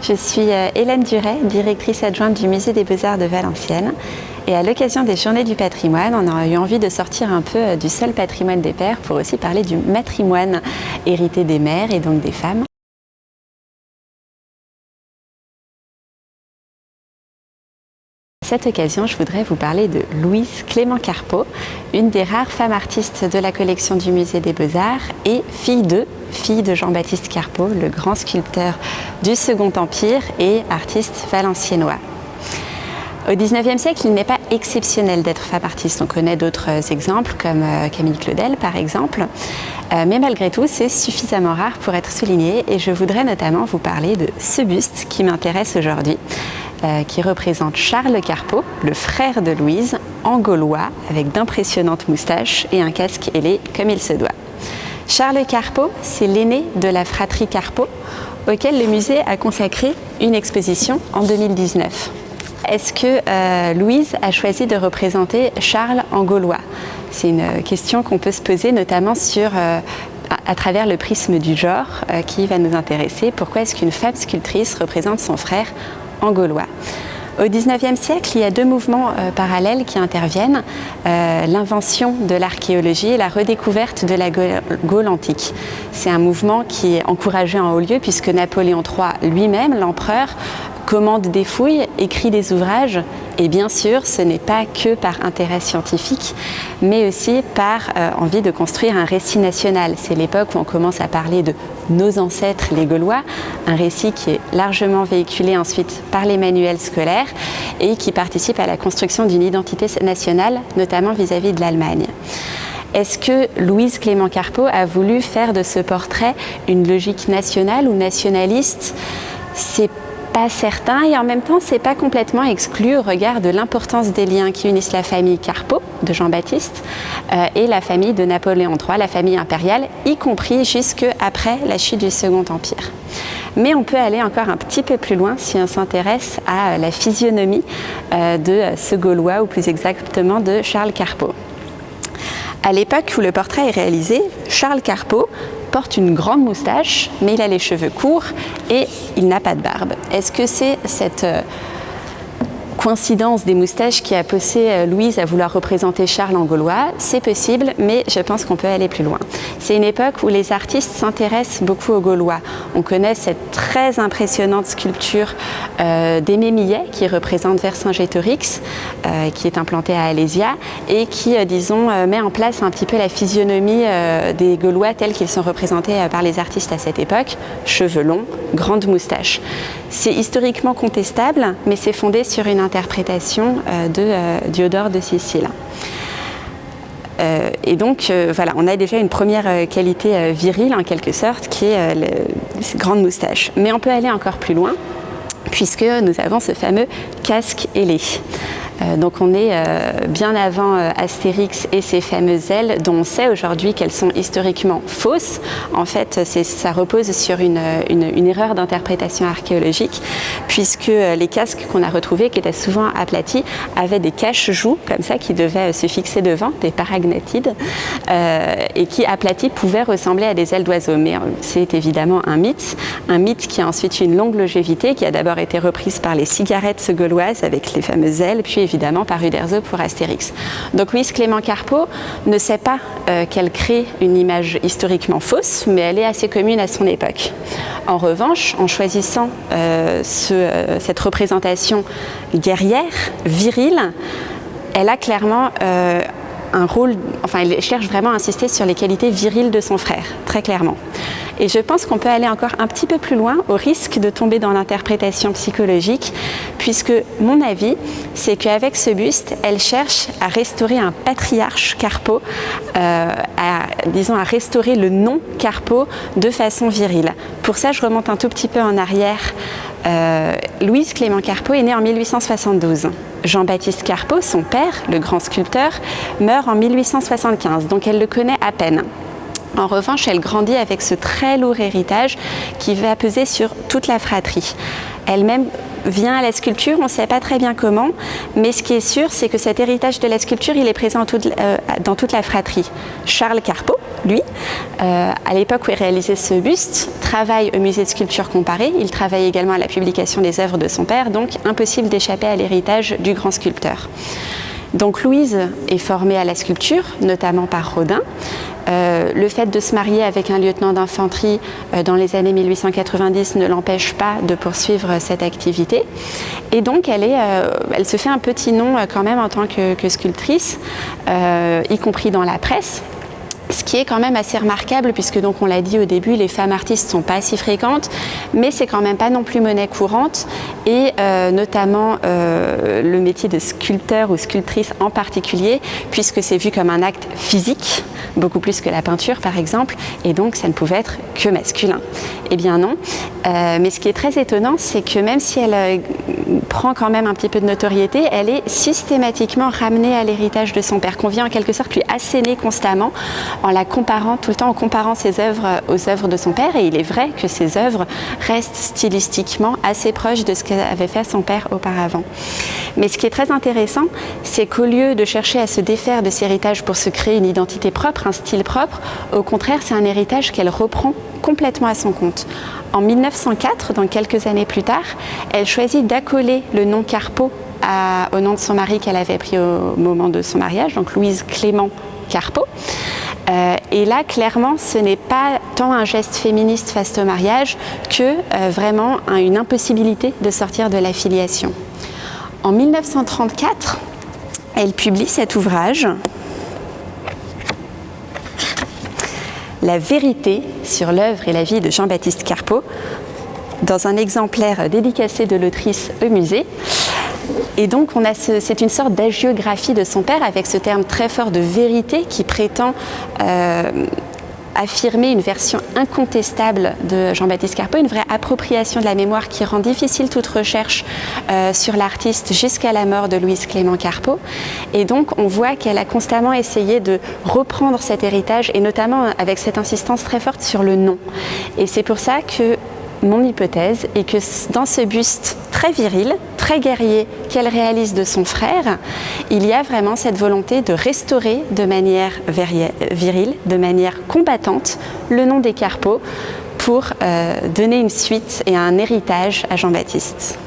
Je suis Hélène Duret, directrice adjointe du Musée des Beaux-Arts de Valenciennes. Et à l'occasion des Journées du patrimoine, on a eu envie de sortir un peu du seul patrimoine des pères pour aussi parler du matrimoine hérité des mères et donc des femmes. À cette occasion, je voudrais vous parler de Louise Clément Carpeaux, une des rares femmes artistes de la collection du Musée des Beaux-Arts et fille de Jean-Baptiste Carpeaux, le grand sculpteur du Second Empire et artiste valenciennois. Au XIXe siècle, il n'est pas exceptionnel d'être femme artiste. On connaît d'autres exemples comme Camille Claudel par exemple, mais malgré tout, c'est suffisamment rare pour être souligné et je voudrais notamment vous parler de ce buste qui m'intéresse aujourd'hui, qui représente Charles Carpeaux, le frère de Louise, en gaulois, avec d'impressionnantes moustaches et un casque ailé comme il se doit. Charles Carpeaux, c'est l'aîné de la fratrie Carpeaux, auquel le musée a consacré une exposition en 2019. Est-ce que Louise a choisi de représenter Charles en gaulois? C'est une question qu'on peut se poser notamment à travers le prisme du genre qui va nous intéresser. Pourquoi est-ce qu'une femme sculptrice représente son frère en gaulois? Au XIXe siècle, il y a deux mouvements parallèles qui interviennent, l'invention de l'archéologie et la redécouverte de la Gaule antique. C'est un mouvement qui est encouragé en haut lieu puisque Napoléon III lui-même, l'empereur, commande des fouilles, écrit des ouvrages et bien sûr ce n'est pas que par intérêt scientifique mais aussi par envie de construire un récit national. C'est l'époque où on commence à parler de nos ancêtres les Gaulois, un récit qui est largement véhiculé ensuite par les manuels scolaires et qui participe à la construction d'une identité nationale, notamment vis-à-vis de l'Allemagne. Est-ce que Louise Clément Carpeaux a voulu faire de ce portrait une logique nationale ou nationaliste? C'est pas certain et en même temps c'est pas complètement exclu au regard de l'importance des liens qui unissent la famille Carpeaux de Jean-Baptiste et la famille de Napoléon III, la famille impériale, y compris jusque après la chute du Second Empire. Mais on peut aller encore un petit peu plus loin si on s'intéresse à la physionomie de ce Gaulois ou plus exactement de Charles Carpeaux. À l'époque où le portrait est réalisé, Charles Carpeaux porte une grande moustache, mais il a les cheveux courts et il n'a pas de barbe. Est-ce que c'est cette coïncidence des moustaches qui a poussé Louise à vouloir représenter Charles en gaulois? C'est possible, mais je pense qu'on peut aller plus loin. C'est une époque où les artistes s'intéressent beaucoup aux Gaulois. On connaît cette très impressionnante sculpture d'Aimé Millet qui représente Vercingétorix, qui est implantée à Alésia et qui, disons, met en place un petit peu la physionomie des Gaulois tels qu'ils sont représentés par les artistes à cette époque. Cheveux longs, grande moustache. C'est historiquement contestable, mais c'est fondé sur une interprétation de Diodore de Sicile. Et donc, voilà, on a déjà une première qualité virile, en quelque sorte, qui est ces grandes moustaches. Mais on peut aller encore plus loin, puisque nous avons ce fameux casque ailé. Donc on est bien avant Astérix et ses fameuses ailes dont on sait aujourd'hui qu'elles sont historiquement fausses. En fait, ça repose sur une erreur d'interprétation archéologique puisque les casques qu'on a retrouvés, qui étaient souvent aplatis, avaient des cache-joues comme ça qui devaient se fixer devant, des paragnathides, et qui aplatis pouvaient ressembler à des ailes d'oiseaux. Mais c'est évidemment un mythe qui a ensuite une longue longévité, qui a d'abord été reprise par les cigarettes gauloises avec les fameuses ailes, puis évidemment par Uderzo pour Astérix. Donc Louise Clément Carpeaux ne sait pas qu'elle crée une image historiquement fausse, mais elle est assez commune à son époque. En revanche, en choisissant cette représentation guerrière, virile, elle a clairement un rôle, enfin elle cherche vraiment à insister sur les qualités viriles de son frère, très clairement. Et je pense qu'on peut aller encore un petit peu plus loin au risque de tomber dans l'interprétation psychologique, puisque mon avis, c'est qu'avec ce buste, elle cherche à restaurer un patriarche Carpeaux, à restaurer le nom Carpeaux de façon virile. Pour ça, je remonte un tout petit peu en arrière. Louise Clément Carpeaux est née en 1872. Jean-Baptiste Carpeaux, son père, le grand sculpteur, meurt en 1875, donc elle le connaît à peine. En revanche, elle grandit avec ce très lourd héritage qui va peser sur toute la fratrie. elle-même vient à la sculpture, on ne sait pas très bien comment, mais ce qui est sûr, c'est que cet héritage de la sculpture, il est présent dans toute la fratrie. Charles Carpeaux, lui, à l'époque où il réalisait ce buste, travaille au musée de sculpture comparée, il travaille également à la publication des œuvres de son père, donc impossible d'échapper à l'héritage du grand sculpteur. Donc Louise est formée à la sculpture, notamment par Rodin. Le fait de se marier avec un lieutenant d'infanterie dans les années 1890 ne l'empêche pas de poursuivre cette activité. Et donc elle se fait un petit nom quand même en tant que sculptrice, y compris dans la presse. Ce qui est quand même assez remarquable puisque donc on l'a dit au début, les femmes artistes ne sont pas si fréquentes, mais c'est quand même pas non plus monnaie courante et notamment le métier de sculpteur ou sculptrice en particulier puisque c'est vu comme un acte physique, beaucoup plus que la peinture par exemple, et donc ça ne pouvait être que masculin. Eh bien non, mais ce qui est très étonnant, c'est que même si elle prend quand même un petit peu de notoriété, elle est systématiquement ramenée à l'héritage de son père, qu'on vient en quelque sorte lui asséner constamment en la comparant, tout le temps en comparant ses œuvres aux œuvres de son père, et il est vrai que ses œuvres restent stylistiquement assez proches de ce qu'avait fait son père auparavant. Mais ce qui est très intéressant, c'est qu'au lieu de chercher à se défaire de cet héritage pour se créer une identité propre, un style propre, au contraire, c'est un héritage qu'elle reprend complètement à son compte. En 1904, donc quelques années plus tard, elle choisit d'accoler le nom Carpeaux au nom de son mari qu'elle avait pris au moment de son mariage, donc Louise Clément Carpeaux. Et là, clairement, ce n'est pas tant un geste féministe face au mariage que vraiment une impossibilité de sortir de la filiation. En 1934, elle publie cet ouvrage, La vérité sur l'œuvre et la vie de Jean-Baptiste Carpeaux, dans un exemplaire dédicacé de l'autrice au musée. Et donc c'est une sorte d'hagiographie de son père avec ce terme très fort de vérité qui prétend affirmer une version incontestable de Jean-Baptiste Carpeaux, une vraie appropriation de la mémoire qui rend difficile toute recherche sur l'artiste jusqu'à la mort de Louise Clément Carpeaux. Et donc on voit qu'elle a constamment essayé de reprendre cet héritage et notamment avec cette insistance très forte sur le nom. Et c'est pour ça que mon hypothèse est que dans ce buste très viril, très guerrier qu'elle réalise de son frère, il y a vraiment cette volonté de restaurer de manière virile, de manière combattante, le nom des Carpeaux pour donner une suite et un héritage à Jean-Baptiste.